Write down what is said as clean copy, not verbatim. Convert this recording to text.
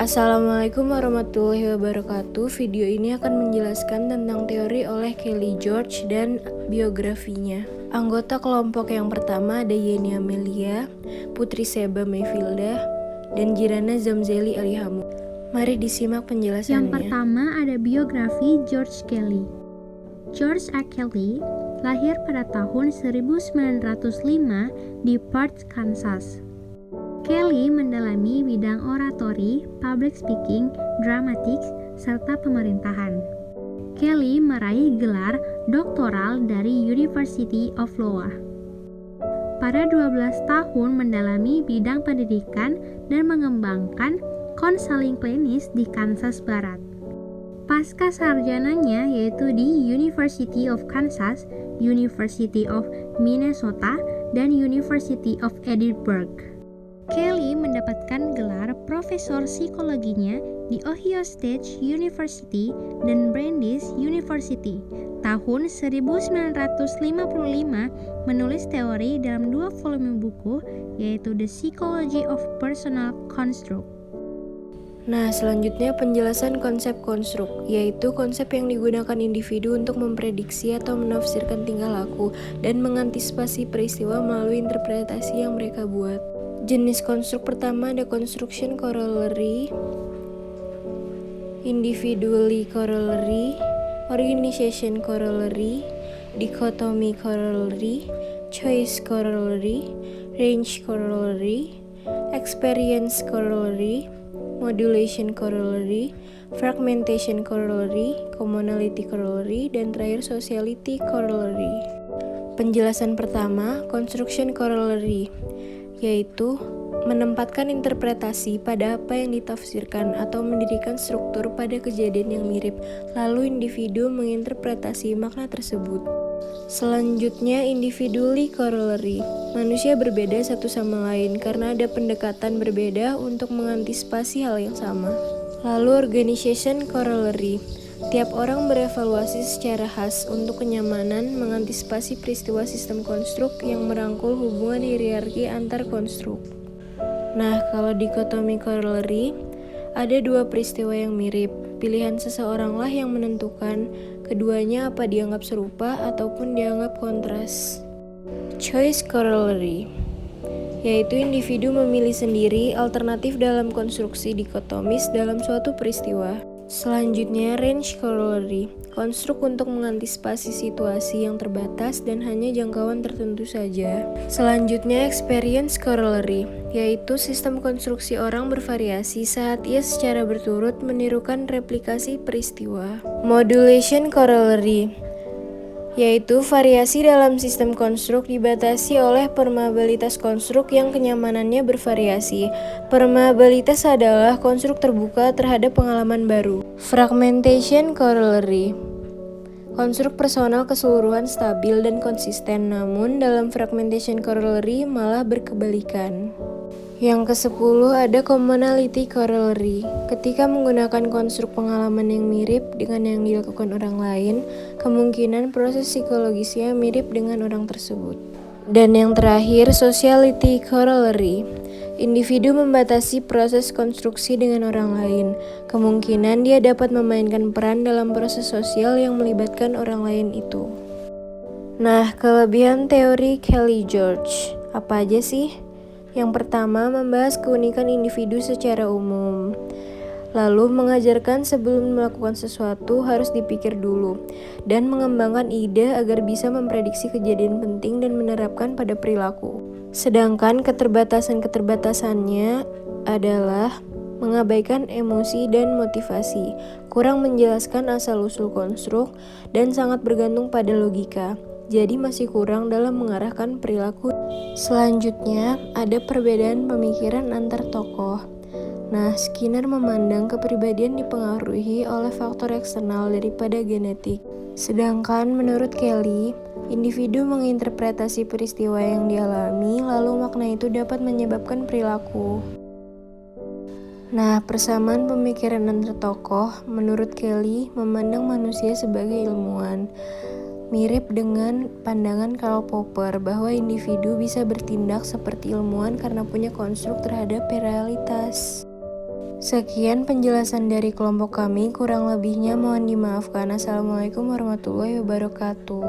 Assalamualaikum warahmatullahi wabarakatuh. Video ini akan menjelaskan tentang teori oleh Kelly George dan biografinya. Anggota kelompok yang pertama ada Yeni Amelia, Putri Seba Mayfilda, dan Jirana Zamzeli Alihamu. Mari disimak penjelasannya. Yang pertama ada biografi George Kelly. George A. Kelly lahir pada tahun 1905 di Perth, Kansas. Kelly mendalami bidang oratori, public speaking, dramatics, serta pemerintahan. Kelly meraih gelar doktoral dari University of Iowa. Pada 12 tahun mendalami bidang pendidikan dan mengembangkan konseling klinis di Kansas Barat. Pasca sarjananya yaitu di University of Kansas, University of Minnesota, dan University of Edinburgh. Kelly mendapatkan gelar profesor psikologinya di Ohio State University dan Brandeis University. Tahun 1955 menulis teori dalam 2 volume buku yaitu The Psychology of Personal Construct. Nah, selanjutnya penjelasan konsep konstruk, yaitu konsep yang digunakan individu untuk memprediksi atau menafsirkan tingkah laku dan mengantisipasi peristiwa melalui interpretasi yang mereka buat. Jenis konstruk pertama ada construction corollary, individually corollary, organization corollary, dichotomy corollary, choice corollary, range corollary, experience corollary, modulation corollary, fragmentation corollary, commonality corollary, dan terakhir sociality corollary. Penjelasan pertama, construction corollary, yaitu menempatkan interpretasi pada apa yang ditafsirkan atau mendirikan struktur pada kejadian yang mirip, lalu individu menginterpretasi makna tersebut. Selanjutnya, individually corollary. Manusia berbeda satu sama lain karena ada pendekatan berbeda untuk mengantisipasi hal yang sama. Lalu organization corollary. Tiap orang berevaluasi secara khas untuk kenyamanan mengantisipasi peristiwa sistem konstruk yang merangkul hubungan hierarki antar konstruk. Nah, kalau dikotomi corollary, ada 2 peristiwa yang mirip. Pilihan seseoranglah yang menentukan keduanya apa dianggap serupa ataupun dianggap kontras. Choice corollary, yaitu individu memilih sendiri alternatif dalam konstruksi dikotomis dalam suatu peristiwa. Selanjutnya, range corollary, konstruk untuk mengantisipasi situasi yang terbatas dan hanya jangkauan tertentu saja. Selanjutnya, experience corollary, yaitu sistem konstruksi orang bervariasi saat ia secara berturut menirukan replikasi peristiwa. Modulation corollary, yaitu variasi dalam sistem konstruk dibatasi oleh permeabilitas konstruk yang kenyamanannya bervariasi. Permeabilitas adalah konstruk terbuka terhadap pengalaman baru. Fragmentation corollary, konstruk personal keseluruhan stabil dan konsisten, namun dalam fragmentation corollary malah berkebalikan. Yang ke-10 ada commonality corollary. Ketika menggunakan konstruk pengalaman yang mirip dengan yang dilakukan orang lain, kemungkinan proses psikologisnya mirip dengan orang tersebut. Dan yang terakhir, sociality corollary. Individu membatasi proses konstruksi dengan orang lain. Kemungkinan dia dapat memainkan peran dalam proses sosial yang melibatkan orang lain itu. Nah, kelebihan teori Kelly George apa aja sih? Yang pertama, membahas keunikan individu secara umum. Lalu, mengajarkan sebelum melakukan sesuatu harus dipikir dulu, dan mengembangkan ide agar bisa memprediksi kejadian penting dan menerapkan pada perilaku. Sedangkan keterbatasan-keterbatasannya adalah mengabaikan emosi dan motivasi, kurang menjelaskan asal-usul konstruk, dan sangat bergantung pada logika. Jadi masih kurang dalam mengarahkan perilaku. Selanjutnya, ada perbedaan pemikiran antar tokoh. Nah, Skinner memandang kepribadian dipengaruhi oleh faktor eksternal daripada genetik. Sedangkan menurut Kelly, individu menginterpretasi peristiwa yang dialami, lalu makna itu dapat menyebabkan perilaku. Nah, persamaan pemikiran antar tokoh, menurut Kelly, memandang manusia sebagai ilmuwan. Mirip dengan pandangan Karl Popper bahwa individu bisa bertindak seperti ilmuwan karena punya konstruk terhadap realitas. Sekian penjelasan dari kelompok kami, kurang lebihnya mohon dimaafkan. Assalamualaikum warahmatullahi wabarakatuh.